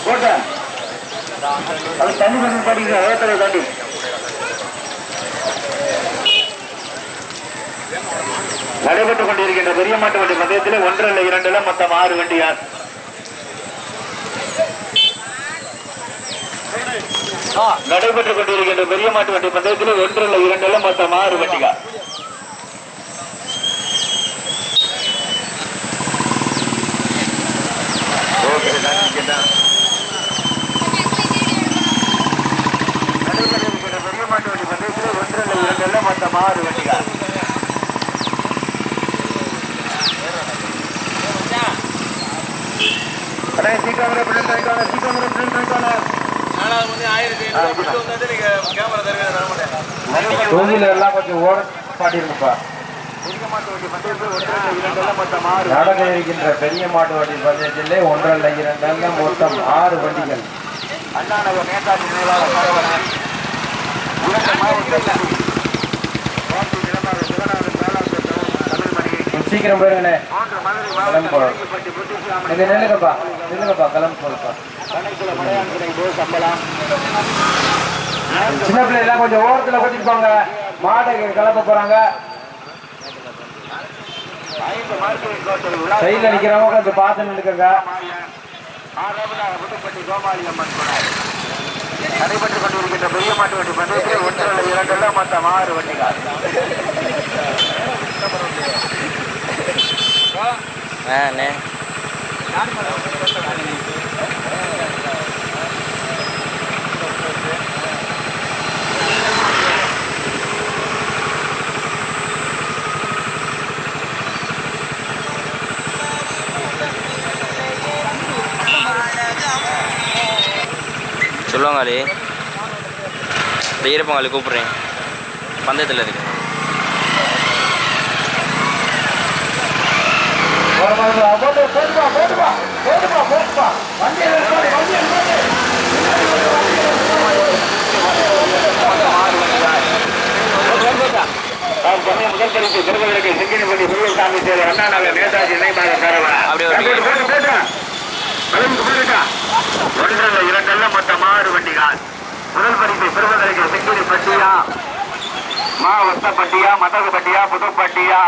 போட்ட அது தண்ணி பண்ணி படிக்கிறேன் வேத்தலை தாண்டி நடைபெற்றுக் கொண்டிருக்கின்ற பெரிய மாட்டு வண்டி பந்தயத்தில் 1 அல்ல 2 அல்ல மொத்தம் 6 வண்டியார். நடைபெற்றுக் கொண்டிருக்கின்ற பெரிய மாட்டு வண்டி பந்தயத்தில் 1 அல்ல 2 அல்ல மொத்தம் 6 வண்டிகள். பெரிய மாட்டு வண்டி பந்தயத்தில் 1 அல்ல 2 அல்ல மொத்தம் 6 வண்டிகள். கொஞ்சம் ஓட பாட்டிருக்குப்பா. நடக்க இருக்கின்ற பெரிய மாட்டு வண்டி பந்தயத்திலே 1 அல்ல 2 அல்ல மொத்தம் 6 வண்டிகள். அண்ணாநகர் நேதாஜி நினைவாக சீக்கிரம் போயிருங்கண்ணே. நில்லுங்கப்பா நில்லுங்கப்பா கிளம்பு போலப்பா. சின்ன பிள்ளைலாம் கொஞ்சம் ஓரத்தில் கூட்டிட்டு போங்க. மாட்டை கிளப்ப போறாங்க. சைடில் நிக்கிறவங்க கொஞ்சம் பார்த்து நின்றுக்கங்க. நடைபெற்றுக் கொண்டிருக்கின்ற பெரிய மாட்டு வண்டி பந்தயத்தில் 1 அல்ல 2 அல்ல மொத்தம் 6 வண்டிகள். சொல்லுவாங்களே இந்த ஈரப்பங்காளி கூப்பிட்றேன் பந்தயத்தில் இருக்கு. முதல் பரிசு பெறுவதற்கு சிங்கினிப்பட்டி முருகசாமி தேவர் அண்ணாநகர் நேதாஜி நினைவாக தரவா. 1 அல்ல 2 அல்ல மொத்தம் 6 வண்டிகள். முதல் பரிசை பெறுவதற்கு சிங்கினிப்பட்டியா ஒத்தப்பட்டியா மதகுப்பட்டியா புதுப்பட்டியா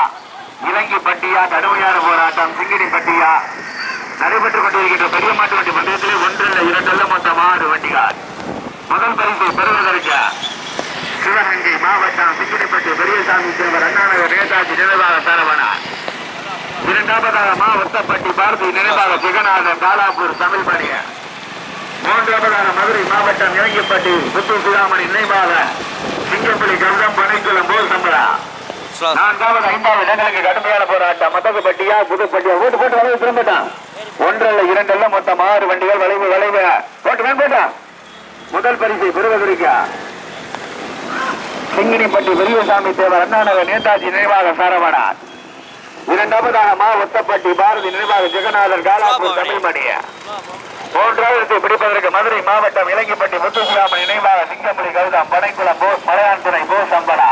இலங்கிப்பட்டியா கடுமையான போராட்டம். சிங்கினிப்பட்டியா நடைபெற்றுக் கொண்டிருக்கின்ற பெரிய மாட்டு வண்டி பந்தயத்திலே 1 அல்ல 2 அல்ல மொத்தம் 6 வண்டிகள். முதல் பரிசை பெறுவதற்கு சிவகங்கை மாவட்டம் சிங்கினிப்பட்டி பெரியசாமி தேவர் அண்ணாநகர் நேதாஜி நினைவாக தரவனார். 2வது ஒத்தப்பட்டி பாரதி நினைவாக ஜெகநாதன் காலாப்பூர் தமிழ்மணிய. 3வது மதுரை மாவட்டம் இலங்கிப்பட்டி புத்து சிராமணி நினைவாக சிங்கப்பள்ளி கந்தம் பனைக்குளம் போர் சம்பளா. 4வது 5வது இடங்களுக்கு கடுமையான போராட்டம். மதகுப்பட்டியா புதுப்பட்டியா ஓட்டு போட்டு வளைவு திரும்பிட்டான். 1 அல்ல 2 அல்ல மொத்தம் 6 வண்டிகள். வளைவு போட்டு மேம்போட்டான். முதல் பரிசை பெறுவதற்கு சிங்கினிப்பட்டி பெரியசாமி தேவர் அண்ணாநகர் நேதாஜி நினைவாக சாரவனார். 2வது ஒத்தப்பட்டி பாரதி நினைவாக ஜெகநாதன் காலாப்பூர் தமிழ்மணிய. 3வது பிடிப்பதற்கு மதுரை மாவட்டம் இலங்கிப்பட்டி முத்துசிராமன் நினைவாக சிங்கப்பள்ளி கௌதம் பனைக்குளம் போஸ் மலையான் துணை போஸ் சம்பளா.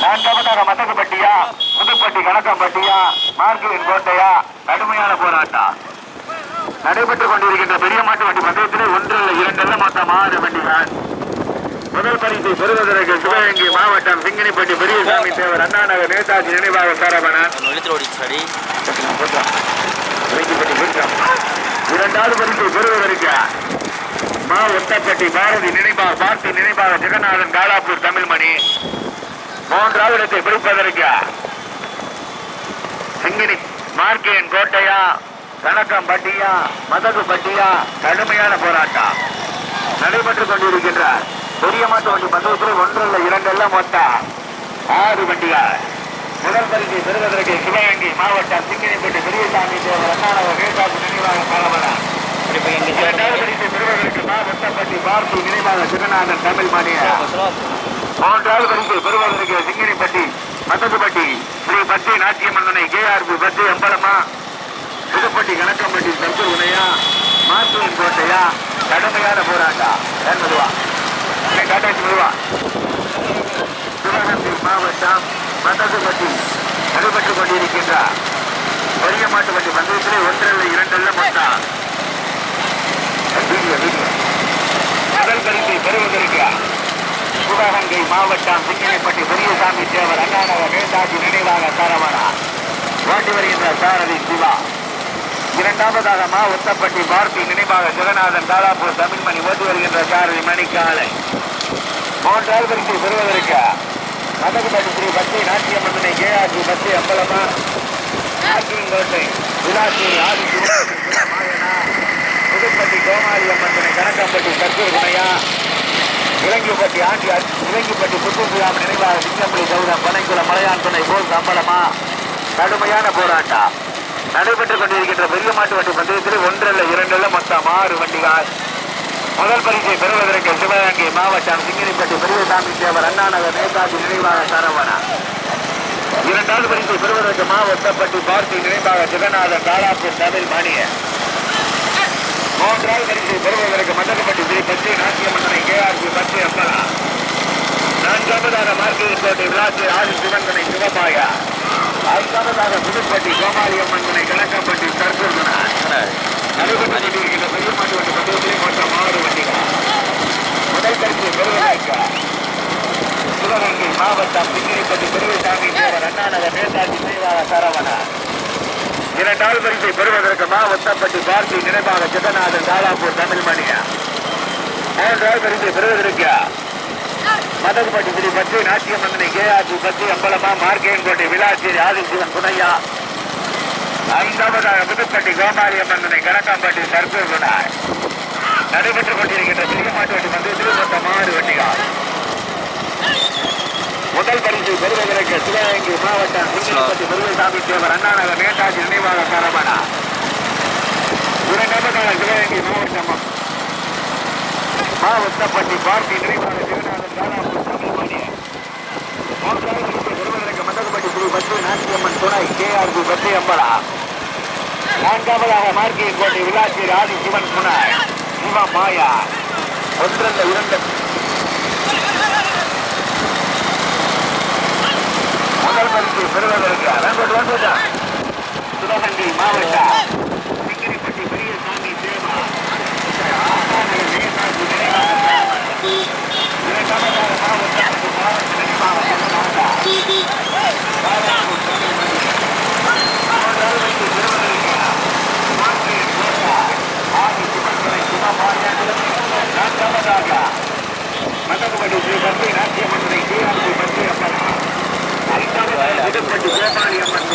4வது மதகுப்பட்டியா புதுப்பட்டி கணக்கம்பட்டியா மார்க்குவின் கோட்டையா கடுமையான போராட்டம். நடைபெற்றுக் கொண்டிருக்கின்ற பெரிய மாட்டு வண்டி பந்தயத்திலே 1 அல்ல 2 அல்ல மொத்தம் 6 வண்டிகள். முதல் பரிசை பெறுவதற்கு சிவகங்கை மாவட்டம் சிங்கினிப்பட்டி பெரியசாமி தேவர் அண்ணாநகர் நேதாஜி நினைவாக சாரவனார். 2வது பரிசை பெறுவதற்கு ஒத்தப்பட்டி பாரதி நினைவாக ஜெகநாதன் காலாப்பூர் தமிழ்மணி. 3வது இடத்தை பிடிப்பதற்கு சிங்கினி மார்க்கேன் கோட்டையா கணக்கம்பட்டியா மதகுப்பட்டியா கடுமையான போராட்டம். நடைபெற்றுக் கொண்டிருக்கின்ற பெரிய மாட்டு வண்டி பந்தயத்தில் 1 அல்ல 2 அல்ல மொத்தம் 6 வண்டிகள். முதல் பரிசை பெறுவதற்கு சிவகங்கை மாவட்டம் சிங்கினிப்பட்டி பெரியசாமி தேவர் அண்ணாநகர் நேதாஜி நினைவாக சாரவனார். 2வது பரிசை பெறுவதற்கு ஒத்தப்பட்டி பாரதி நினைவாக ஜெகநாதன் தமிழ்மணிய. 3வது பரிசை பெறுவதற்கு சிங்கினிப்பட்டி மதகுப்பட்டி ஸ்ரீ பட்டி நாச்சியம்மன் கேஆர்பி பட்டி அம்பலமா புதுப்பட்டி கணக்கம்பட்டி சர்க்கு உனையா மாத்தூரின் கோட்டையா கடுமையான போராட்டம். சிவகங்கை மாவட்டம் மதகுப்பட்டி நடைபெற்றுக் கொண்டிருக்கின்ற பெரிய மாட்டு வண்டி மொத்தம் முதல் பரிசை பெறுவதற்கு சிவகங்கை மாவட்டம் சிங்கனைப்பட்டி பெரியசாமி தேவர் அண்ணாநகர் நேதாஜி நினைவாக சரவணா ஓட்டி வருகின்ற சாரதி சிவா. இரண்டாவதாக ஒத்தப்பட்டி பார்த்தி நினைவாக ஜெகநாதன் தாலாப்பூர் தமிழ்மணி ஓட்டி வருகின்ற சாரதி மணிக்காலை. மூன்றாவது பரிசை பெறுவதற்கு மதகுபதி ஸ்ரீ பக்தி நாட்டிய மன்னனை கேஆர்ஜி பக்தி அம்பலமா நாட்டியங்கோட்டை விளாச்சேரி ஆதி மாயனா புதுப்பட்டி கோமாளி அம்மன் கணக்கம்பட்டி சர்க்கூர் குணையா இலங்கிப்பட்டி இலங்கிப்பட்டி புத்துசுராம நினைவாக சிங்கம்பள்ளி சௌதம் பனைக்குளம் மலையான் துணை போல் சம்பளமா. கடுமையான போராட்டம் நடைபெற்றுக் கொண்டிருக்கின்ற பெரிய மாட்டு வண்டி பந்தயத்தில் 1 அல்ல 2 அல்ல மொத்தம் 6 வண்டிகள். முதல் பரிசை பெறுவதற்கு சிவகங்கை மாவட்டம் சிங்கனிப்பட்டி பெரியசாமி தேவர் அண்ணாநகர் நேதாஜி நினைவாக சரவணா. இரண்டாவது பரிசை பெறுவதற்கு ஒத்தப்பட்டி பார்த்தி நினைவாக ஜெகநாதன் தாலாப்பூர் தமிழ் மணிய. மூன்றாவது பரிசை பெறுவதற்கு மதகுப்பட்டி ஸ்ரீ பச்சை நாட்டிய மன்னனை கேஆர்ஜி பச்சை அம்பலா. நான்காவதாக மார்க்கெட் விளாச்சி ஆதி சிவந்தனை சிவபாயா. ஐந்தாவதாக புதுப்பட்டி கோமாளி அம்மன் கணக்கம்பட்டி சர்க்குர்குணா. நடைபெற்றுக் கொண்டிருக்கின்ற பெரிய மாட்டு வண்டி பந்தயத்திலே மொத்தம் 6 வண்டிகள். முதல் பரிசை பெறுவதற்கு சிவகங்கை மாவட்டம் சிங்கனிப்பட்டி பெரியசாமி தேவர் அண்ணாநகர் நேதாஜி நினைவாக சரவணா. இரண்டாவது பரிசை பெறுவதற்கு ஒத்தப்பட்டி பார்த்தி நினைவாக ஜெகநாதன் தாலாப்பூர் தமிழ்மணியா. மூன்றாவது பரிசை பெறுவதற்கு மதகுபட்டி ஸ்ரீ பச்சை நாட்டிய மன்னனை கேஆர்ஜி பச்சை அம்பலமா மார்க்கேன்கோட்டை விளாச்சேரி ஆதிசிவன் துணையா. ஐந்தாவதாக புதுப்பட்டி கோமாளி அம்மன் கணக்காம்பட்டி சர்க்கூர் குணார். நடைபெற்றுக் கொண்டிருக்கின்ற பெரிய மாட்டு வண்டி பந்தயத்தில் மொத்தம் 6 வண்டிகள். முதல் பரிசை பெறுவதற்கு சிவகங்கை மாவட்டம் சிங்கனிப்பட்டி பெரியசாமி தேவர் அண்ணாநகர் நேதாஜி நினைவாக சரவணா. இரண்டாவதாக சிவகங்கை மாவட்டம் ஒத்தப்பட்டி பார்த்தி நினைவாக ஜெகநாதன் தாலாப்பூர் தமிழ்மணி. மூன்றாவது பரிசை பெறுவதற்கு மதகுபட்டி ஸ்ரீ பச்சை நாட்டியம்மன் துணை கேஆர்ஜி பச்சை அம்பலா. நான்காவதாக மார்க்கெட் விளாச்சேரி ஆதி சிவன் குணாய் சிவா மாயா. 1 அல்ல 2 முதல் பரிசு பெறுவதற்கு சிவகங்கை மாவட்டம் சிங்கனிப்பட்டி பெரியசாமி தேவா மதகுபடி ஸ்ரீ பக்தி நாட்டிய மன்னனை கேஆர்ஜி பக்தி அம்மன். புதுப்பட்டி கோமாளி அம்மன்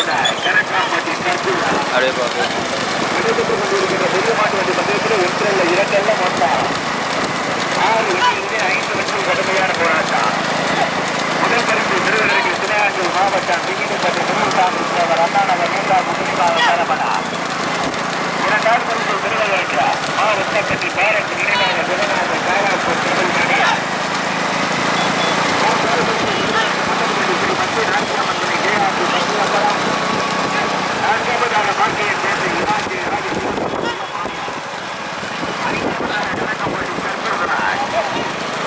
கணக்காம்பட்டி சர்க்குர். நடைபெற்றுக் கொண்டிருக்கின்ற பெரிய மாட்டு வண்டி பந்தயத்தில் 1 அல்ல 2 அல்ல மொத்தம் 6 வண்டிகளிலே 5 வண்டிகள் கடுமையான போராட்டம். முதல் பரிசு பெறுவதற்கு சிவகங்கை மாவட்டம் சிங்கனிப்பட்டி பெரியசாமி தேவர் அண்ணாநகர் நேதாஜி நினைவாக சரவணா. இரண்டாவது பரிசு பெறுவதற்கு ஒத்தப்பட்டி பாரத் நினைவாக ஜெகநாதன் தாலாப்பூர் தமிழ் மணியா. மூன்றாவது பரிசு பெறுவதற்கு ஸ்ரீ பச்சை நாட்டிய மன்னனை கேஆர்ஜி பச்சை அம்பலா. நான்காவதாக மார்க்கெட் விளாச்சி ஆதி ஐந்தாவதாக கணக்கம்பட்டி சர்க்குர்.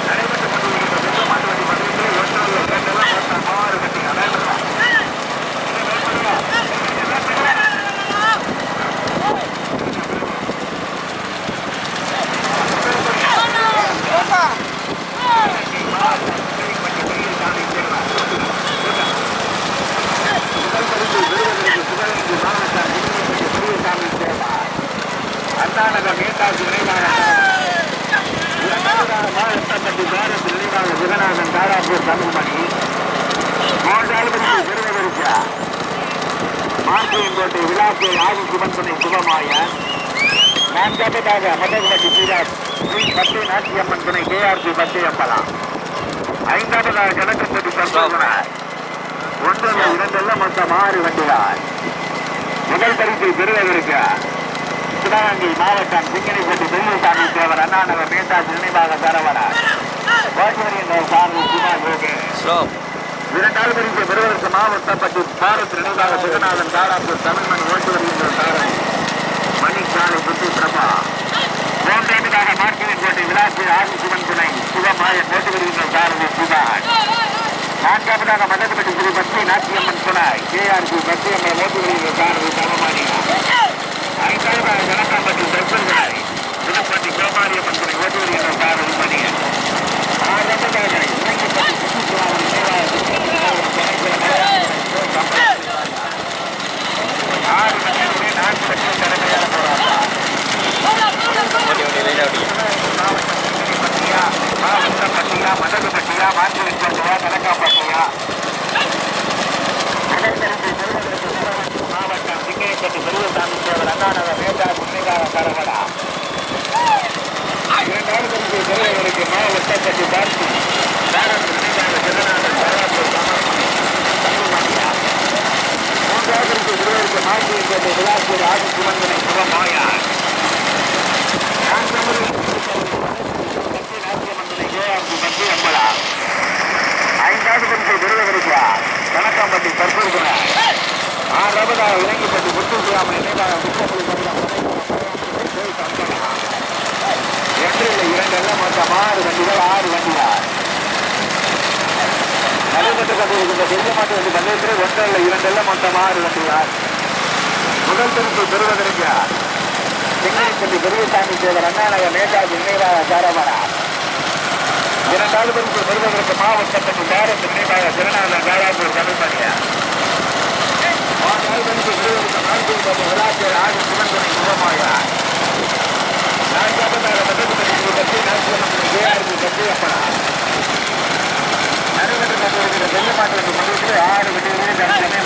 நடைபெற்றுக் கொண்டிருக்கின்ற பெரிய மாட்டு வண்டி பந்தயத்தில் 1 அல்ல 2 அல்ல மொத்தம் 6 வண்டிகள். அண்ணாநகர் நேதாஜி நினைவாக ஒத்தப்பட்டி பாரத் நினைவாக ஜெகநாதன் தாலாப்பூர் தமிழ்மணி. மூன்றாவது பரிசை பெறுவதற்கு மார்க்கென்கோட்டை விளாச்சேரி ஆதி சிவன் துணை சிவமாயன். நான்காவதாக மதகுபட்டி ஸ்ரீ பச்சை நாட்டியம்மன் துணை கேஆர்ஜி பச்சை அம்பலா. ஐந்தாவதாக கணக்கம்பட்டி சர்க்குர். 1 அல்ல 2 அல்ல மொத்தம் 6 வண்டிகள். முதல் பரிசை பெறுவதற்கு சிவகங்கை மாவட்டம் சிங்கனிப்பட்டி பெரியசாமி தேவர் அண்ணாநகர் நேதாஜி நினைவாக சரவணா. இரண்டாவது பரிசை பெறுவதற்கு ஒத்தப்பட்டி பாரத் நினைவாக ஜெகநாதன் தாலாப்பூர் தமிழ்மணி ஓட்டி வருகின்ற சாரதி மணிக்காலை புத்தி பிரபா. மூன்றாவதாக மார்க்கென்கோட்டை விளாச்சி ஆதி சிவன் துணை சிவமாயன் ஓட்டி வருகின்ற சாரதி சிவான். நான்காவதாக மதகுபட்டி ஸ்ரீ பச்சை நாட்டியம்மன் துணை கேஆர்ஜி பச்சை அம்மன் ஓட்டி வருகின்ற சாரதி தவமானியா. ஐந்தாவதாக பற்றி கடுமையான போராட்டம். ஓட்டி லைட்டாக ஓட்டிங்க. பட்டியா மதகு பட்டியா மாற்றிவின் பட்டியா கணக்காப்பட்டியா மாவட்டம் சிங்கைப்பட்டி பெரியசாமி தேவர் அண்ணாநகர் வேட்டா முன்னிகார கரவடா. இரண்டாவது பரிசு பெரியவருக்கு மாவட்டப்பட்டி பார்த்து மூன்றாவது பரிசு பெரியவருக்கு மாற்றிவின் பட்டி விழாக்கூர் ஆதி சுமந்தனை சுகமாயா. ஐந்தாவது பரிசை பெறுவதற்கு கணக்காம்பட்டி தற்போது ஆறாவதாக இறங்கிப்பட்டி முத்துசியாமல் நினைவாக இரண்டு மொத்தம் 6 வண்டிகள் 6 வண்டிகள் நடைபெற்றுக் கொண்டிருக்கின்ற பெரிய மாட்டு வண்டி பந்தயத்தில் 1 2 மொத்தம் 6 வண்டிகள். முதல் பரிசை பெறுவதற்கு சிங்கப்பட்டி பெரியசாமி தேவர் அண்ணாநகர் நேதாஜி நினைவாக சாரமடா. இரண்டாவது பரிசு பெறுவதற்கு மாவட்டப்பட்டி பாரத் நினைவாக திருநாளர் காலாப்பூர் தமிழ்மணியா. மூன்றாவது பரிசு பெறுவதற்கு நான்கு விழாச்சேர் ஆதி சிவந்தனை முகமாயா. நான்காவதாக மதகுபதி பற்றி நாசியம்மன் கேஆர்பி கட்டியப்படா. நடைபெற்று கொண்டிருக்கிற வெள்ளமாட்டு வண்டி மண்டலத்தில் 6 வண்டிகளில் தனித்தனே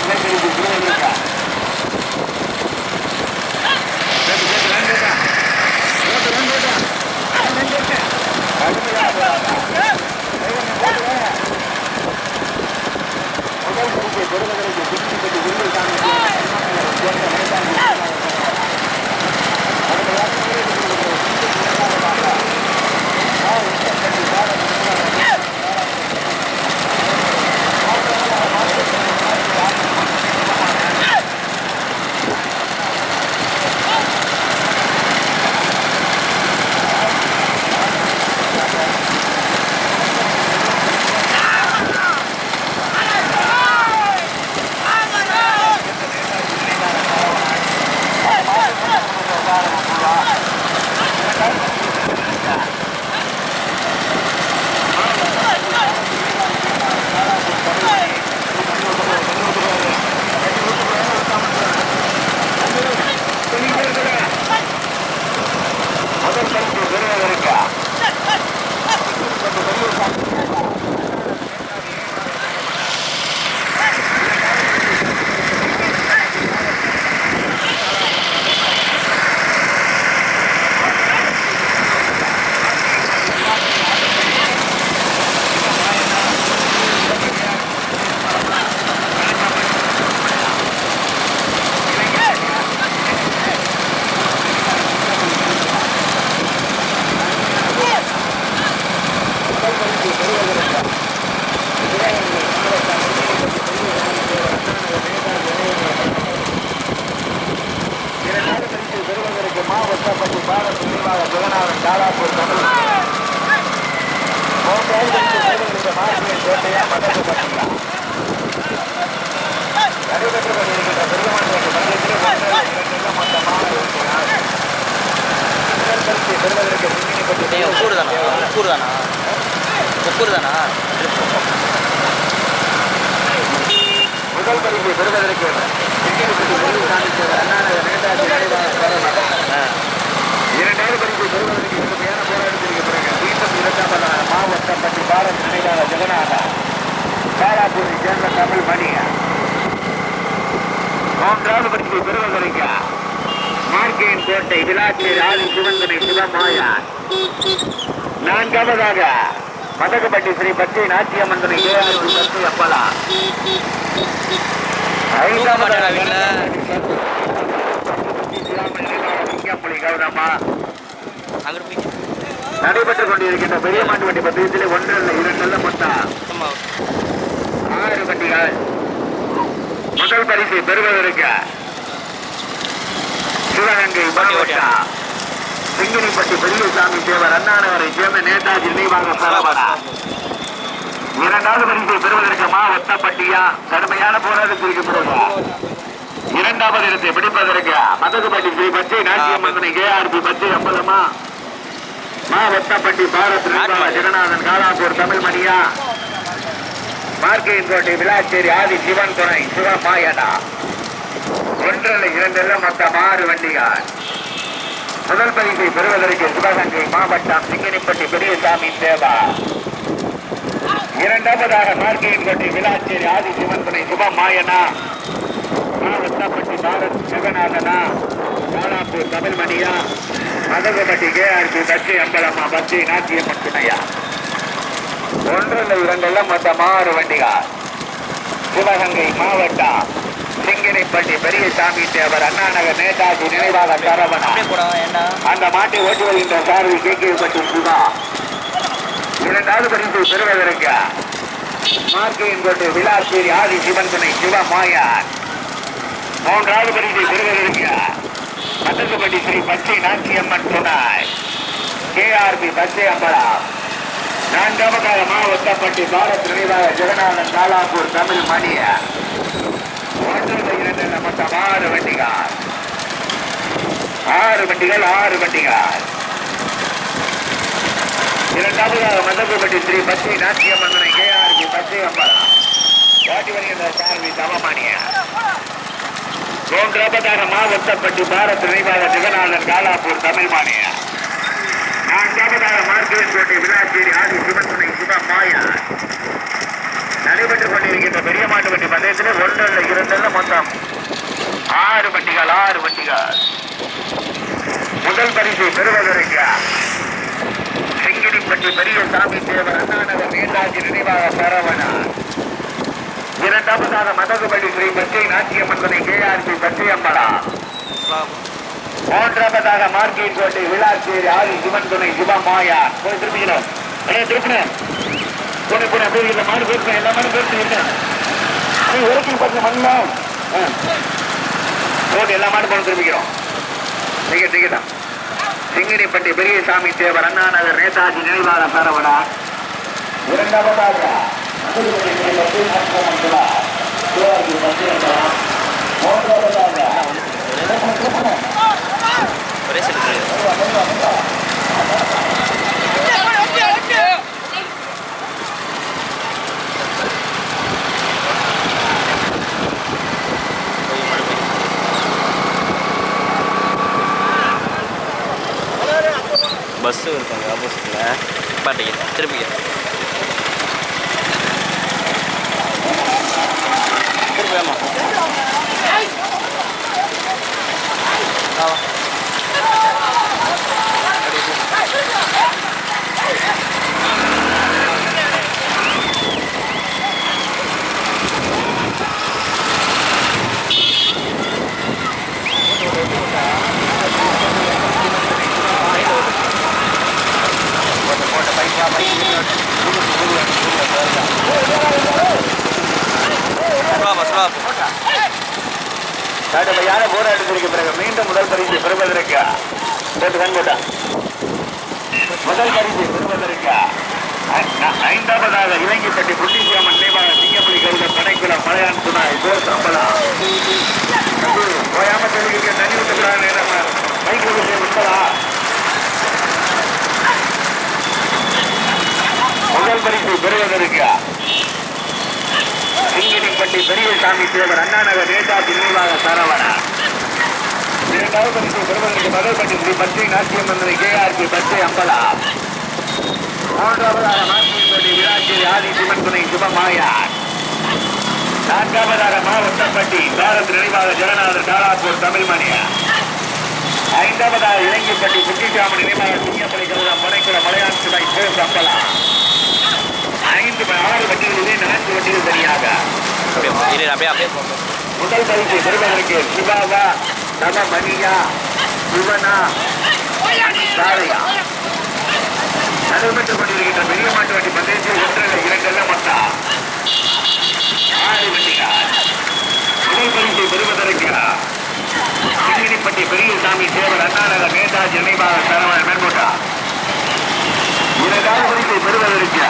முதல் பரிசு பெறுவதற்கு மாவட்டப்பட்டி பாரத் நினைவாக ஜெகநாதன் காலாப்பூர் தமிழ்மணியா. மூன்றாவது பரிசு பெறுவதற்கு மாற்றியின் கோட்டையா மதகு பட்டியா. நடைபெற்றுக் கொண்டிருக்கின்ற பெருமாட்டு வண்டி பந்தயத்தில் 1 2 மொத்தம் 6 வண்டிகள். முதல் பரிசை பெறுவதற்கு சிங்கினிப்பட்டி ஒக்கூர் தானா முதல் பரிசை பெறுவதற்கு சிங்கினிப்பட்டி பெரியசாமி தேவர் அண்ணாநகர் நேதாஜி நினைவாக சாரமடா. இரண்டாவது பரிசை பெறுவதற்கு கடுமையான போராட்டத்திற்கு பிறகு மீண்டும் 2ஆவதாக மாவட்டப்பட்டி பாரத் நினைவாக ஜெகநாதா காலாப்பூரை சேர்ந்த தமிழ்மணியா. மூன்றாவது பரிசை பெறுவதற்கு மார்க்கையின் கோட்டை விழாச்சேரி ஆதி சிவந்தனை சுகமாயா. நான்காவதாக மதகுபட்டி ஸ்ரீ பச்சை நாச்சியம்மந்தனை கேஆர்பி பற்றி அப்பலா. நடைபெற்றுக் கொண்டிருக்கின்ற பெரிய மாட்டு வண்டி பந்தயத்திலே 1 2 மொத்தம் 6 வண்டிகள். முதல் பரிசை பெறுவதற்கு சிவகங்கை மாவட்டம் சிங்கினிப்பட்டி பெரியசாமி தேவர் அண்ணாநகரை சேர்ந்த நேதாஜி நினைவாக சரவடா. இரண்டாவது பரிசை பெறுவதற்கு ஒத்தப்பட்டியா கடுமையான போராட்டத்திற்கு பிறகு இரண்டாவது இடத்தை பிடிப்பதற்கு மதகுபட்டி ஸ்ரீ பச்சை நாச்சியம்மந்தனை கேஆர்பி பச்சை அம்பலமா ஒத்தப்பட்டி பாரத் நினைவாக ஜெகநாதன் காலாப்பூர் தமிழ்மணியா. மார்க்கையின் கோட்டை விழாச்சேரி ஆதி சிவன் துணை சிவமாயடா. ஒன்றல்ல இரண்டல்ல மொத்தம் 6 வண்டிகள். முதல் பரிசை பெறுவதற்கு சிவகங்கை மாவட்டம் சிங்கனிப்பட்டி பெரியசாமி தேவா. இரண்டாவதாக மார்க்கையன்பட்டி விளாச்சேரி ஆதி சிவன் துணை சுபமாயனா, ஒத்தப்பட்டி பாரத் ஜெகநாதனா, காலாப்பூர் தமிழ்மணியா, மதகுபட்டி கேஆர்பி பச்சை அம்பலம்மா பச்சை நாட்டியம்மன் துணையா. ஒன்றல்ல இரண்டல்ல மொத்தம் 6 வண்டிகள். சிவகங்கை மாவட்டம் சிங்கனிப்பட்டி பெரியசாமி தேவர் அண்ணாநகர் நேதாஜி நினைவாக சரவணா. அந்த மாட்டை ஓட்டி வருகின்ற சாரதி கேட்கப்பட்டு சுதா. இரண்டாவது பரிசு பெறுவதற்கு மார்க்கையன்பட்டி விளாச்சேரி ஆதி சிவன் துணை சிவமாயன். மூன்றாவது பரிசை பெறுவதற்கு மதகுபட்டி ஸ்ரீ பச்சை நாச்சியம்மன் துணை கேஆர்பி பச்சை அம்பலம். நான்காவதாக மாவட்டப்பட்டி பாரத் நினைவாக ஜெகநாதன் காலாப்பூர் தமிழ் மணிய. ஒன்றரை இரண்டு மொத்தம் 6 வண்டிகள். 6 வண்டிகள் 6 வண்டிகள். இரண்டாவதாக மதகுபட்டி ஸ்ரீ பச்சை நாச்சியம்மன் துணை கேஆர்பி பச்சை அம்பலம் ஓட்டி வருகின்ற சாரதி தவமணிய. மூன்றாவதாக மாவட்டப்பட்டி பாரத் நினைவாக ஜெகநாதன் காலாப்பூர் தமிழ் மணிய. நான்காவதாக மார்க்கையன்பட்டி விளாச்சேரி ஆதி சிவன் துணை சுபமாயா. நடைபெற்றுக் கொண்டிருக்கின்ற பெரிய மாட்டு வண்டி பந்தயத்தில் ஒன்றல்ல இரண்டல்ல மொத்தம் 6 வண்டிகள் 6 வண்டிகள். முதல் பரிசை பெறுவதற்கு சிங்கிடிப்பட்டி பெரியசாமி தேவர் அண்ணாநகர் நேதாஜி நினைவாக சரவணா. இரண்டாவதாக மதகுபட்டி ஸ்ரீ பச்சை நாச்சியம்மன் துணை கேஆர்பி பச்சை அம்பலா. மூன்றாவதாக மார்க்கையன்பட்டி விளாச்சேரி ஆதி சிவன் துணை சிவமாயா. போய் திருப்பிக்கிறோம் திருப்பினேன் மாடு பேசுறேன் எல்லா மாடும் பேசுறேன் கொஞ்சம் மண்ணம் போட்டு எல்லா மாடும் போன திரும்பிக்கிறோம். டிக்கெட்டா சிங்கினிப்பட்டி பெரியசாமி தேவர் அண்ணாநகர் நேதாஜி நினைவாக சரவணா. இரண்டாவதாக பஸ்ஸு இருக்காங்க ஆப்போசிட்டில் பாட்டிங்க திரும்பிக்க திரும்பியாமா யாரை போராட்டத்திற்கு பிறகு மீண்டும் முதல் பரிசு பெறுவதற்கு முதல் பரிசு பெறுவதற்கு ஐந்தாவதாக இலங்கைப்பட்டி புட்டிசியாமன் நினைவாக சிங்கப்பள்ளி கருத படைக்குளம் மலையான் துணை போர் அம்பலா. ஓயாம தெளிவிக்க தண்ணி விட்டுக்கிறாங்க பைக்கு விட்டதா. முதல் பரிசு பெறுவதற்கு சிங்கினிப்பட்டி பெரியசாமி தேவர் அண்ணாநகர் நேதாஜி நினைவாக சரவணா. இரண்டாவது பரிசு பெறுவதற்கு மதகுபட்டி ஸ்ரீ பச்சை நாச்சியம்மன் துணை கேஆர்பி பச்சை அம்பலா. மூன்றாவதாக மார்க்கையன்பட்டி விளாச்சேரி ஆதி சிவன் துணை சுபமாயா. நான்காவதாக மாவட்டப்பட்டி பாரத் நினைவாக ஜெகநாதன் காலாப்பூர் தமிழ் மணியா. ஐந்தாவதாக இலங்கைப்பட்டி புட்டிசாமி நினைவாக சிங்கப்பள்ளி கருதம் படைக்குளம் மலையான் துணை போர் அம்பலா. 6 வண்டிகளிலே 4 வண்டிகள் தனியாக. முதல் பரிசை பெறுவதற்கு சிவாவா தவமணியா சிவனா சாலையா. நடைபெற்றுக் கொண்டிருக்கின்ற பெரிய மாட்டு வண்டி பந்தயத்தில் ஒன்றல்ல இரண்டல்ல மொத்தம் 6 வண்டிகள். முதல் பரிசை பெறுவதற்கு சிங்கினிப்பட்டி பெரியசாமி தேவர் அண்ணாநகர் நேதாஜி நினைவாக சரவணன் மேற்கொண்டா. இரண்டாவது பரிசை பெறுவதற்கு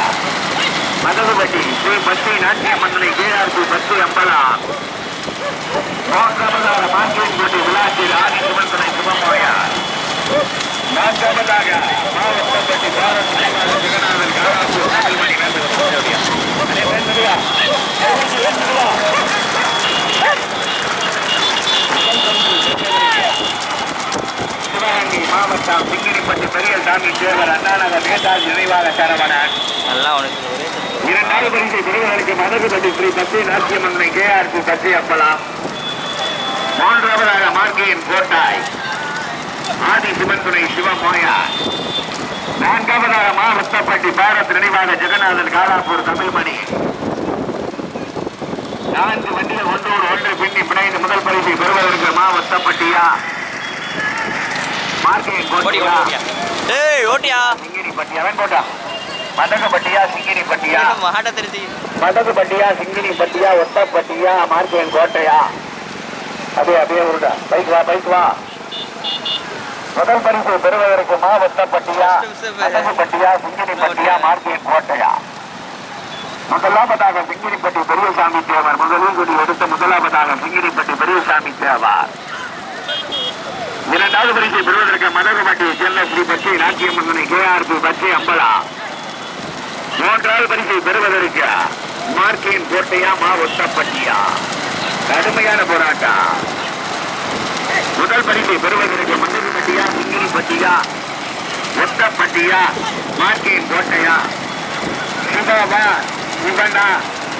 மதகுபட்டி ஸ்ரீ பச்சை நாச்சியம்மன் துணை கேஆர்பி பச்சை அம்பலா. மூன்றாவதாக மார்க்கையன்பட்டி விளாச்சேரி ஆதி சிவன் துணை சுபமாயா. நான்காவதாக மாவட்டப்பட்டி பாரத் நினைவாக ஜெகநாதன் காலாப்பூர் தமிழ் மணி. போராட்டம் சிங்கிரிப்பட்டி பெரியசாமி தேவர் அண்ணாநகர் நேதாஜி நினைவாக சரவணன். நல்லா உனக்கு ஒரே இரண்டாவது பரிசை பெறுவதற்கு மதகுபட்டி ஸ்ரீ பச்சை நாச்சியம்மன் கேஆர்பி பச்சை அப்பலாம். மூன்றாவதாக மார்க்கையின் கோட்டாய் ஆதி சிவன் துணை சிவமோயா. நான்காவதாக மாவட்டப்பட்டி பாரத் நினைவாக ஜெகநாதன் காலாப்பூர் தமிழ்மணி. 4 வண்டிகள் ஒன்றோடு ஒன்று பின்னி பிணைந்து முதல் பரிசை பெறுவதற்கு மாவட்டப்பட்டியா மார்க்கையின் கோட்டையா ஓட்டியா சிங்கிரிப்பட்டியா வெண்கோட்டா மதகுபட்டியா சிங்கிரிப்பட்டியா மாட்ட தெரிஞ்சு மதகுபட்டியா சிங்கிரிப்பட்டியா ஒத்தப்பட்டியா மார்க்கையின் கோட்டையா. அப்படியே உருடா பைக் வா. முதல் பரிசு பெறுவதற்கு மாவட்டப்பட்டியா மதகுபட்டியா சிங்கிரிப்பட்டியா மார்க்கையின் கோட்டையா. முதலாவதாக சிங்கிரிப்பட்டி பெரியசாமி தேவர் முதலில் குடி எடுத்த முதலாவதாக சிங்கிரிப்பட்டி பெரியசாமி தேவர். இரண்டாவது பரிசை பெறுவதற்கு மதகுபட்டியை சேர்ந்த ஸ்ரீ பச்சை நாச்சியம்மன் கேஆர்பி பச்சை அம்பலா. மூன்றாவது பரிசை பெறுவதற்கு மார்க்கையின் கோட்டையா மாவட்டப்பட்டியா. கடுமையான போராட்டம். முதல் பரிசை பெறுவதற்கு மதகுபட்டியா சிங்கிரிப்பட்டியா ஒத்தப்பட்டியா மார்க்கையின் கோட்டையா சிவவா சிவனா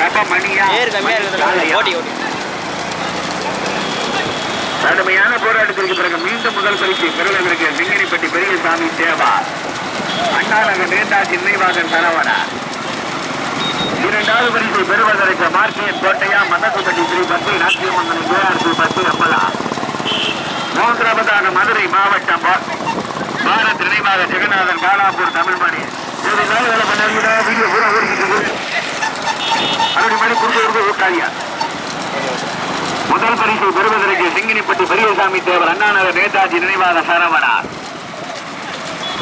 நபமணியா. கடுமையான போராட்டத்திற்கு பிறகு மீண்டும் முதல் பரிசை பெறுவதற்கு சிங்கிரிப்பட்டி பெரியசாமி தேவா அண்ணாநகர் நேதாஜி நினைவாகன் சரவணன். இரண்டாவது பரிசை பெறுவதற்கு மார்க்கையின் கோட்டையா மதகுபட்டி ஸ்ரீ பச்சை நாச்சியம்மன் கேஆர்பி பச்சை அம்பலா. மூன்றாவதாக மதுரை மாவட்டம் பாரத் நினைவாக ஜெகநாதன் காலாப்பூர் தமிழ்மணி. வீடியோ பூரா ஓடிக்கிட்டு மணி குறுக்க ஊட்டாளியா. முதல் பரிசை பெறுவதற்கு சிங்கினிப்பட்டி பெரியசாமி தேவர் அண்ணாநகர் நேதாஜி நினைவாக சரவணன்.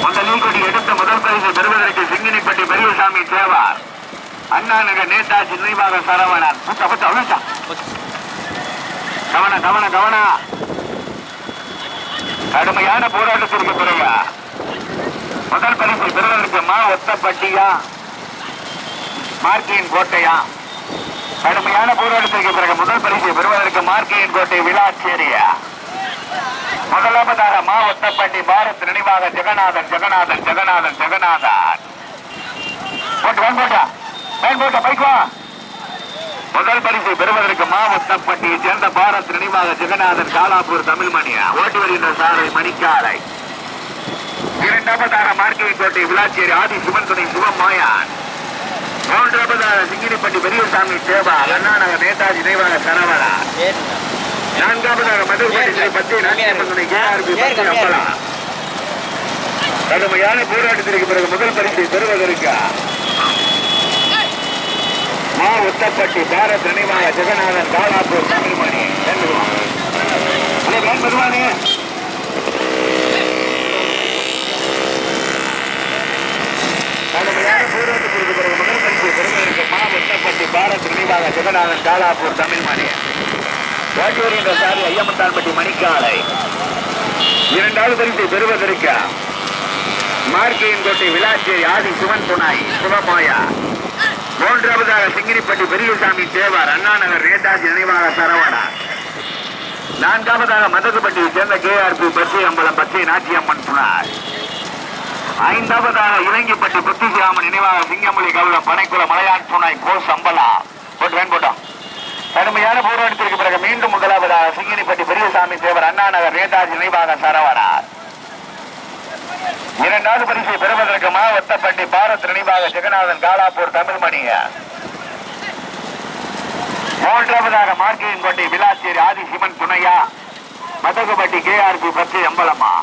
முதலில் கொடி எடுத்த முதல் பரிசை பெறுவதற்கு சிங்கினிப்பட்டி பெரியசாமி தேவர் அண்ணாநகர் நேதாஜி நினைவாக சரவணன். கவன கடுமையான போராட்டத்திற்கு பிறகு முதல் பரிசை பெறுவதற்கு ஒத்தப்பட்டியா மார்க்கையின் கோட்டையா. கடுமையான போராட்டத்திற்கு பிறகு முதல் பரிசை பெறுவதற்கு மார்க்கையின் கோட்டை விளாச்சேரியா. முதலாவதாக ஒத்தப்பட்டி பாரத் நினைவாக ஜெகநாதன் பைக்வா. முதல் பரிசை பெறுவதற்கு ஒத்தப்பட்டியை சேர்ந்த பாரத் நினைவாக ஜெகநாதன் காலாப்பூர் தமிழ்மணியா ஓட்டி வருகின்ற சாலை மணிக்காலை. இரண்டாவதாக மார்க்கையின் கோட்டை விளாச்சேரி ஆதி சிவன் துணை சிவமாயான். மூன்றாவதாக சிங்கிரிப்பட்டி பெரியசாமி தேவா அண்ணாநகர் நேதாஜி நினைவாக சரவணா. நான்காவதாக மதுரை பச்சை நாச்சியம்மன் கேஆர்பி பச்சை அம்பலா. கடுமையான போராட்டத்திற்கு பிறகு முதல் பரிசை பெறுவதற்கு ஒத்தப்பட்டி பாரத் நினைவாக ஜெகநாதன் காலாப்பூர் தமிழ்மணி. மெதுவானே கடுமையான போராட்டத்திற்கு பிறகு முதல் பரிசை பெறுவதற்கு ஒத்தப்பட்டி பாரத் நினைவாக ஜெகநாதன் காலாப்பூர் தமிழ்மணி ஓட்டி வருகின்ற சாரி ஐயமத்தான்பட்டி மணிக்காலை. இரண்டாவது பரிசை பெறுவதற்கு மார்க்கையின் கோட்டை விளாச்சேரி ஆதி சிவன் துணை சிவமாயா. மூன்றாவதாக சிங்கிரிப்பட்டி பெரியசாமி தேவர் அண்ணாநகர் நேதாஜி நினைவாக சரவணா. நான்காவதாக மதகுபட்டியை சேர்ந்த கேஆர்பி பச்சை அம்பலம் பச்சை நாச்சியம்மன் துணை. ஐந்தாவதாக இலங்கிப்பட்டி புத்திசிராமன் நினைவாக சிங்கமொழி கவுளம் பனைக்குள மலையான் துணை கோஸ் அம்பலா. போட்டோம். கடுமையான போராட்டத்திற்கு பிறகு மீண்டும் முதலாவதாக சிங்கிரிப்பட்டி பெரியசாமி தேவர் அண்ணாநகர் நேதாஜி நினைவாக சரவணா. இரண்டாவது பரிசை பெறுவதற்கு ஒத்தப்பட்டி பாரத் நினைவாக ஜெகநாதன் காலாப்பூர் தமிழ்மணி. மூன்றாவதாக மார்க்கையின் கோட்டை விளாச்சேரி ஆதி சிவன் துணையா மதகுபட்டி கேஆர்பி பச்சை அம்பலமா.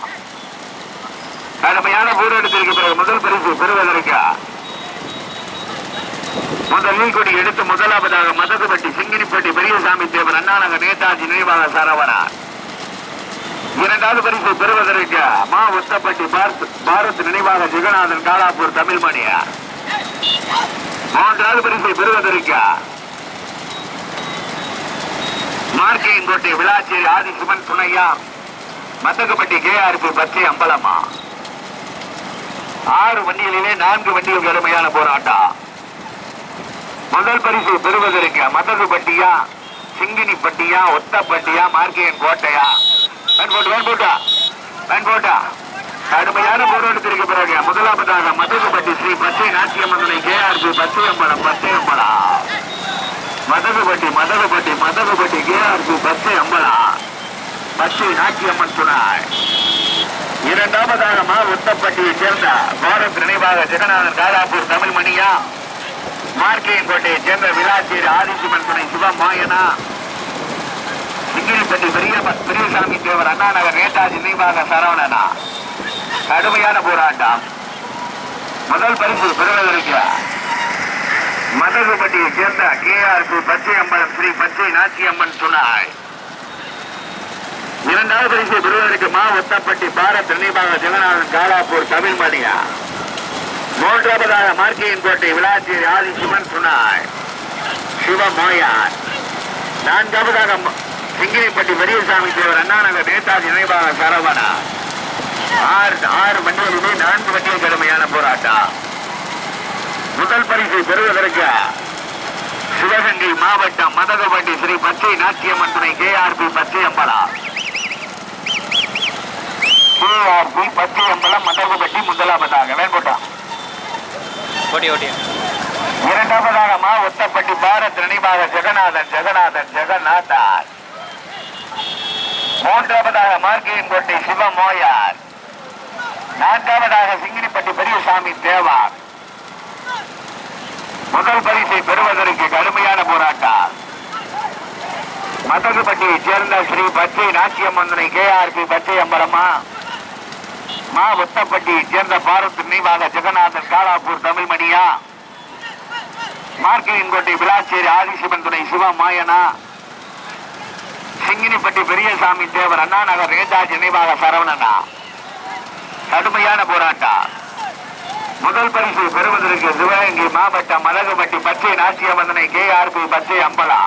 கடுமையான போராட்டத்திற்கு பிறகு முதல் பரிசு பெறுவதற்கு முதலில் கொடி எடுத்து முதலாவதாக மதகுபட்டி சிங்கினிப்பட்டி பெரியசாமி தேவர் அண்ணாநகர் நேதாஜி நினைவாக சரவணா. இரண்டாவது பரிசை பெறுவதற்கு ஒத்தப்பட்டி பாரத் நினைவாக ஜெகநாதன் காலாப்பூர் தமிழ்மணி. மூன்றாவது பரிசை பெறுவதற்கு மார்க்கையின் கோட்டை விளாச்சேரி ஆதி சிவன் துணையா மதகுபட்டி கேஆர்பி பச்சை அம்பலமா. 6 வண்டிகளிலே 4 வண்டிகள் கடுமையான போராட்டம். முதல் பரிசை பெறுவதற்கு மதகுபட்டியா சிங்கினிப்பட்டியா ஒத்தப்பட்டியா மார்க்கையின் கோட்டையா. கடுமையான போராட்டத்திற்கு பிறகு முதலாவதாக மதகுபட்டி ஸ்ரீ பச்சை நாட்டியம்மன் கேஆர்பி பச்சையம்பலம் மதகுபட்டி கேஆர்பி பச்சை அம்பலா பச்சை நாட்டியம்மன் துணை. இரண்டாவதாக ஒத்தப்பட்டியைச் சேர்ந்த பாரத் நினைவாக ஜெகநாதன் காலாப்பூர் தமிழ் மணியா, மார்க்கையன் கோட்டையைச் சேர்ந்த விளாச்சேரி ஆதிசிவன் துணை சிவமாயனா, சிங்கிரிப்பட்டி பெரியசாமி தேவர் அண்ணா நகர் நேதாஜி நினைவாக சரவணனா. கடுமையான போராட்டம். முதல் பரிசு பெறுவதற்கு மதகுபட்டியைச் சேர்ந்த கேஆர்பி பச்சை அம்பலம் ஸ்ரீ பச்சை நாச்சியம்மன் துணை. இரண்டாவது பரிசை பெறுவதற்கு ஒத்தப்பட்டி பாரத் நினைவாக ஜெகநாதன் காலாப்பூர் தமிழ் மணியா, மூன்றாவதாக மார்க்கையன் கோட்டை விளாச்சேரி ஆதிசிவன் துணை சிவமாயார், நான்காவதாக சிங்கிரிப்பட்டி பெரியசாமி தேவர் அண்ணா நகர் நேதாஜி நினைவாக சரவணா. ஆறு வண்டிகளிலே 4 வண்டிகள் கடுமையான போராட்டம். முதல் பரிசை பெறுவதற்கு சிவகங்கை மாவட்டம் மதகுபட்டி ஸ்ரீ பச்சை நாச்சியம்மன் துணை கேஆர்பி பச்சை அம்பலம் மதகுபட்டி முதலாவதாக வேண்கோட்டா. இரண்டாவதாக ஒத்தப்பட்டி பாரத் நினைவாக ஜெகநாதன். மூன்றாவதாக மார்க்கையன் கோட்டை சிவமோயார். நான்காவதாக சிங்கிரிப்பட்டி பெரியசாமி தேவா. முதல் பரிசை பெறுவதற்கு கடுமையான போராட்டம். மதகுபட்டியைச் சேர்ந்த ஸ்ரீ பச்சை நாச்சியம்மன் கேஆர்பி பச்சை அம்பலமா, ஒத்தப்பட்டியைச் சேர்ந்த பாரத் நினைவாக ஜெகநாதன் காலாப்பூர் தமிழ் மணியா, மார்க்கையன் கோட்டை விளாச்சேரி ஆதிசிவன் துணை சிவமாயனா, சிங்கினிப்பட்டி பெரியசாமி தேவர் அண்ணா நகர் நேதாஜி நினைவாக சரவணனா. கடுமையான போராட்டம். முதல் பரிசு பெறுவதற்கு சிவகங்கை மாவட்டம் மதகுபட்டி பச்சை நாச்சியம்மன் கேஆர்பி பச்சை அம்பலா.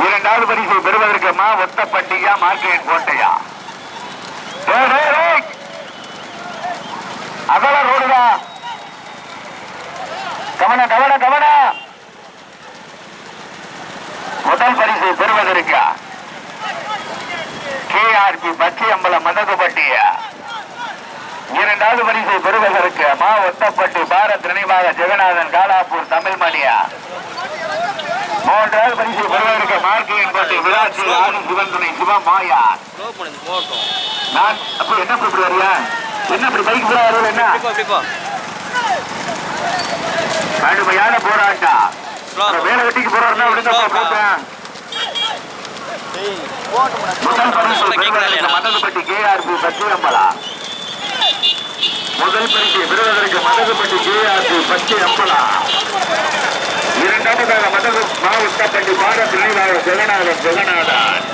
இரண்டாவது பரிசு பெறுவதற்கு ஒத்தப்பட்டியா மார்க்கையன் கோட்டையா. அகல ரோடுதா, கவன. முதல் பரிசு பெறுவதற்கு கேஆர்பி பச்சை அம்பலம் மதகுபட்டிய. இரண்டாவது பரிசு பெறுவதற்கு ஒத்தப்பட்டி பாரத் நினைவாக ஜெகநாதன் காலாப்பூர் தமிழ் மணியா. மூன்றாவது பரிசு பெறுவதற்கு மார்க்கையன் கோட்டை விளாச்சி சிவன் துணை சிவமாயா. நான் அப்ப என்ன கூப்பிடுவாரியா, என்ன இப்படி பைக் போறாரு, என்ன கடுமையான போராட்டம். வேலை வெட்டிக்கு போறாருன்னா விடுங்க. முதல் பரிசு பெறுவதற்கு மதகுபட்டி கேஆர்பி பச்சை அம்பலா. முதல் பரிசு பெறுவதற்கு மதகுபட்டி கேஆர்பி பச்சை அம்பலா. இரண்டாவதாக ஒத்தப்பட்டி பாரத் நினைவாக ஜெகநாதன்.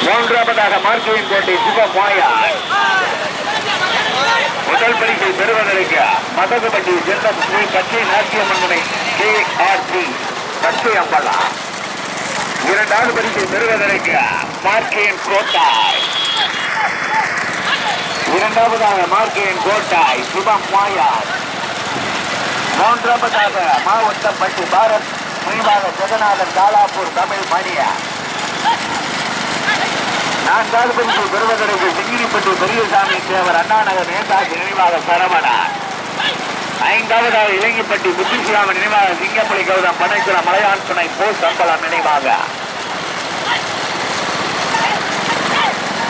மூன்றாவதாக மார்க்கையன் கோட்டை சிவமாயா. முதல் பரிசை பெறுவதற்கு மதகுபட்டியை சேர்ந்த ஸ்ரீ பச்சை நாட்டியம்மன் கேஆர்பி பச்சை அம்பலா. இரண்டாவது பரிசை பெறுவதற்கு மார்க்கையன் கோட்டாய். இரண்டாவதாக மார்க்கையன் கோட்டாய் சிவமாயா. மூன்றாவதாக ஒத்தப்பட்டி பாரத் நினைவாக ஜெகநாதன் காலாப்பூர் தமிழ் மணியா. நான்காவது பரிசு பெறுவதற்கு சிங்கிரிப்பட்டி பெரியசாமி தேவர் அண்ணா நகர் நேதாஜி நினைவாக சரவணா. ஐந்தாவதாக இலங்கிப்பட்டி புத்திசிராமன் நினைவாக சிங்கப்பள்ளி கௌதம் பனைக்குளம் மலையான் துணை போஸ் அம்பலம் நினைவாக.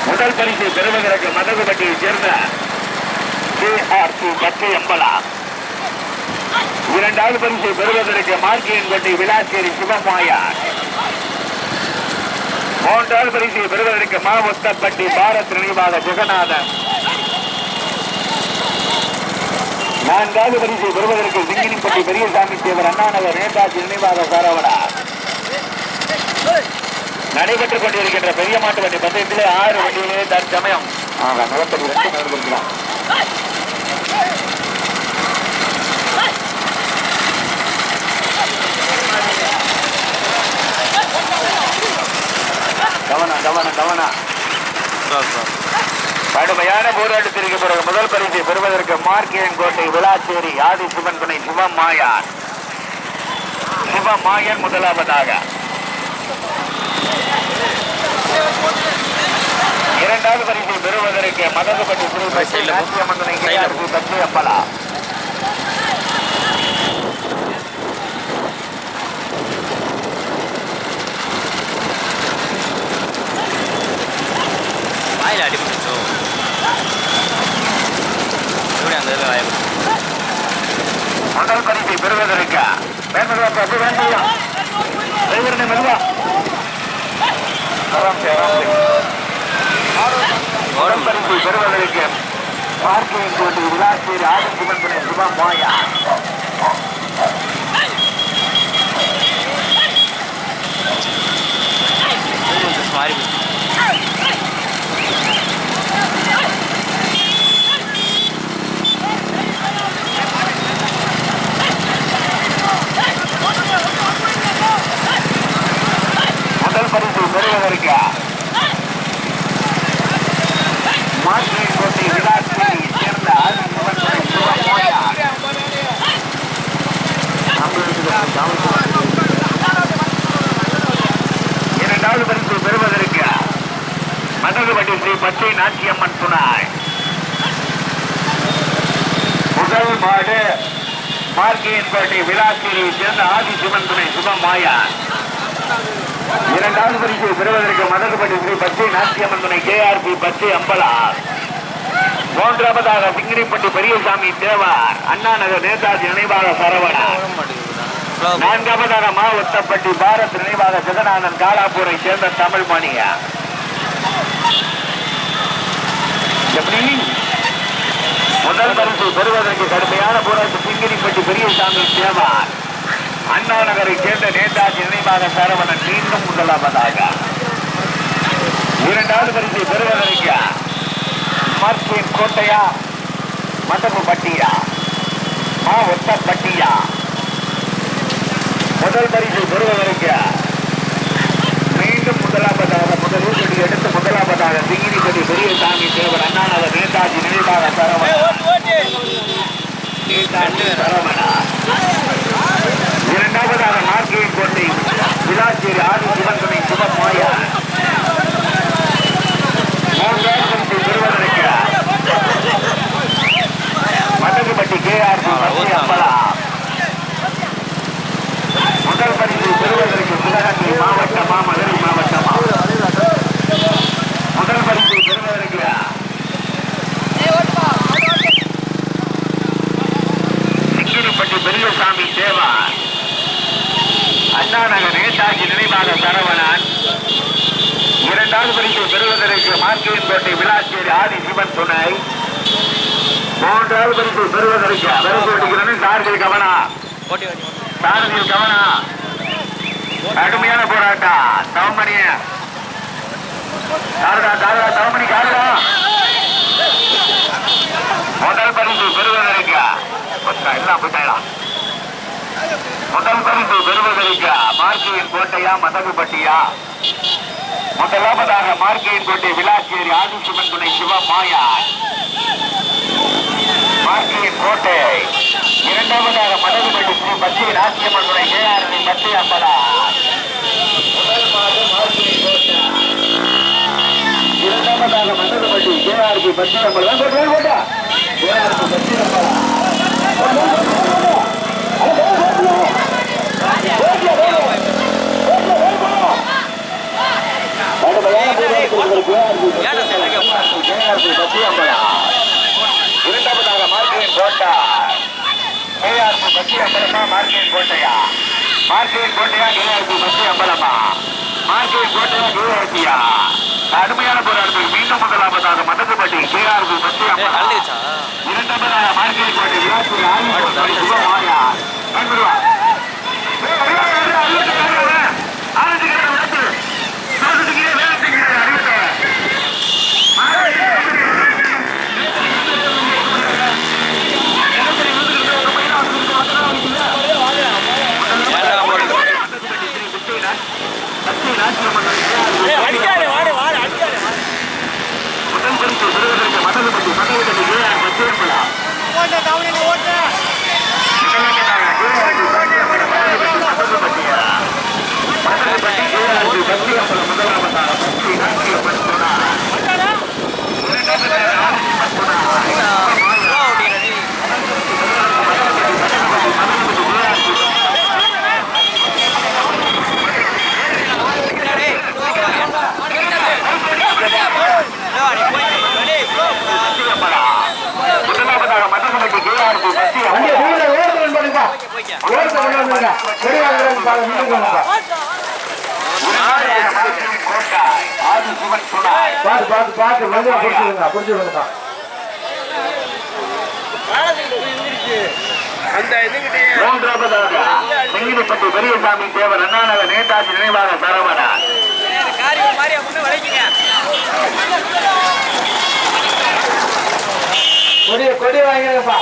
முதல் பரிசை பெறுவதற்கு மதகுபட்டியை சேர்ந்த கேஆர்பி பச்சை அம்பலம். இரண்டாவது பரிசை பெறுவதற்கு மார்க்கையன் கோட்டை விளாச்சேரி சிவமாயா. மூன்றாவது பரிசை பெறுவதற்கு ஒத்தப்பட்டி பாரத் நினைவாக ஜெகநாதன். நான்காவது பரிசை பெறுவதற்கு சிங்கினிப்பட்டி பெரியசாமி தேவர் அண்ணா நகர் நேதாஜி நினைவாக சரவணா. நடைபெற்றுக் கொண்டிருக்கின்ற பெரிய மாட்டு வண்டி பந்தயத்திலே 6 வண்டிகளே தற்சமயம் நடந்திருக்கிறார். கவனம். கடுமையான போராட்டத்திற்கு பிறகு முதல் பரிசை பெறுவதற்கு மார்க்கையன் கோட்டை விளாச்சேரி ஆதிசிவன் துணை சிவமாயன் முதலாவதாக. இரண்டாவது இரண்டாவது பரிசை பெறுவதற்கு மதகுபட்டி ஸ்ரீ நாச்சியம்மன் கேஆர்பி பச்சை அம்பலா. வாயில் அடிபட்டுச்சோ எப்படி அந்த இதில் வாயில் முதல் பரிசை பெறுவதற்கு மெதுவா முதல் பரிசை பெறுவதற்கு பார்க்கிங் கோட்டை விளாசேரி ஆதிசிவன் துணை சுபம் மாயா. மாறி முதல் பரிசை பெறுவதற்கு மார்க்கிங் கோட்டை விளாசேரி சேர்ந்த ஆதிசிவன் துணை சுபம் மாயா. இரண்டாவது பரிசு பெறுவதற்கு மதகுபட்டி ஸ்ரீ பச்சை நாச்சியம்மன் துணை. முதல் மாடு மார்க்கியின் கோட்டை விளாசேரி சேர்ந்த ஆதிசிவன் துணை சுபம் மாயா. இரண்டாவது பரிசு பெறுவதற்கு மதகுபட்டி ஸ்ரீ பச்சை நாச்சியம்மன் துணை கேஆர்பி பச்சை அம்பலா. மூன்றாவதாக சிங்கிரிப்பட்டி பெரியசாமி தேவார் அண்ணா நகர் நேதாஜி நினைவாக சரவணன். நான்காவதாக மாவட்டப்பட்டி பாரத் நினைவாக ஜெகநாதன் காலாப்பூரை சேர்ந்த தமிழ் மணியா. முதல் பரிசு பெறுவதற்கு கடுமையான போராட்டம் சிங்கிரிப்பட்டி பெரியசாமி தேவார் அண்ணா நகரை சேர்ந்த நேதாஜி நினைவாக சரவணன் மீண்டும் முதலாவதாக. இரண்டாவது பரிசை பெறுவதற்கு மார்க்கின் கோட்டையா மண்டபப்பட்டியா மாவட்டப்பட்டியா. முதல் பரிசு பெறுவதற்கு மீண்டும் முதலாவதாக முதலூர் எடுத்து முதலாவதாக சிங்கிரிப்பட்டி பெரியசாமி தேவர் அண்ணா நகர் நேதாஜி நினைவாக சரவணா. இரண்டாவதாக மார்க்கின் கோட்டை விளாச்சேரி ஆதி சிவன் துணை சுபம் மாயா. மூன்றாவது பரிசை பெறுவதற்கு மதகுபட்டி கேஆர்பி பச்சை அம்பலா. முதல் பரிசு பெறுவதற்கு சிவகங்கை மாவட்டமா மதுரை மாவட்டமா. முதல் பரிசு பெறுவதற்கு சிங்கிரிப்பட்டி பெரியசாமி தேவா அண்ணா நகர் நேதாஜி நினைவாக சரவணன். இரண்டாவது பரிசு பெறுவதற்கு மார்க்கின் கோட்டை விளாச்சேரி ஆதி சிவன் துணை. மூன்றாவது பரிசு பெறுவதற்கு பரிசு சாரதியில் கவனா சாரதியில் கவனா. கடுமையான போராட்டம் தவமணி தவமணி காரடா. முதல் பரிசு பெறுவதற்கு எல்லாம் போயிட்டாங்களா. முதல் பரிசு பெறுவதற்கு மார்க்கியின் கோட்டையா மதகுபட்டியா. முதலாவதாக மார்க்கியின் கோட்டை விளாச்சேரி ஆதிசிவன் துணை சிவம் மாயா மார்க்கியின் கோட்டை. இரண்டாவதாக மதகுபட்டி ஸ்ரீ பச்சை நாச்சியம்மன் துணை கேஆர்பி பச்சை அம்பலா. முதல் மாடு மார்க்கியின் கோட்டை. இரண்டாவதாக மதகுபட்டி கேஆர்பி பச்சை அம்பலா. கேஆர்பி பச்சை அம்பலா. இரண்டாவதாக மார்க்கின் கோட்டா கேஆர்பி பச்சை அம்பலமா மார்க்கின் கோட்டையா. மார்க்கின் கோட்டையா கேஆர்பி பச்சை அம்பலமா மார்க்கின் கோட்டையா கேஆர்பியா. கடுமையான போராட்டத்தில் மீண்டும் முதலாவதாக மதகுபட்டி கேஆர்பி பச்சை அம்பலா. இரண்டாவதாக மார்க்கின் கோட்டை விளாசேரி ஆதி சிவம் மாயா. முதல் நின்றுக்கோங்கப்பா. ஆதி சிவன் துணாய் பார்த்து வந்து புடிச்சுடுங்கப்பா. மூன்றாவதாக செங்கிலிப்பட்டி பெரியசாமி தேவர் அண்ணாநகர் நேதாஜி நினைவாக சரவணா கொடி வாங்கிருங்கப்பா.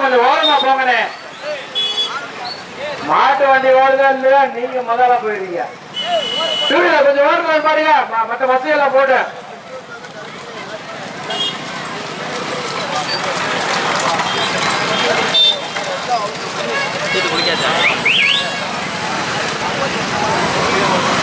கொஞ்சம் ஓரமா போங்கண்ணே. மாட்டு வண்டி ஓடுதா இல்லையா நீங்க முதல்ல போயிடுங்க. டூ வீலர் கொஞ்சம் ஓரமா பாருங்க. மற்ற வசதியெல்லாம் போட்டு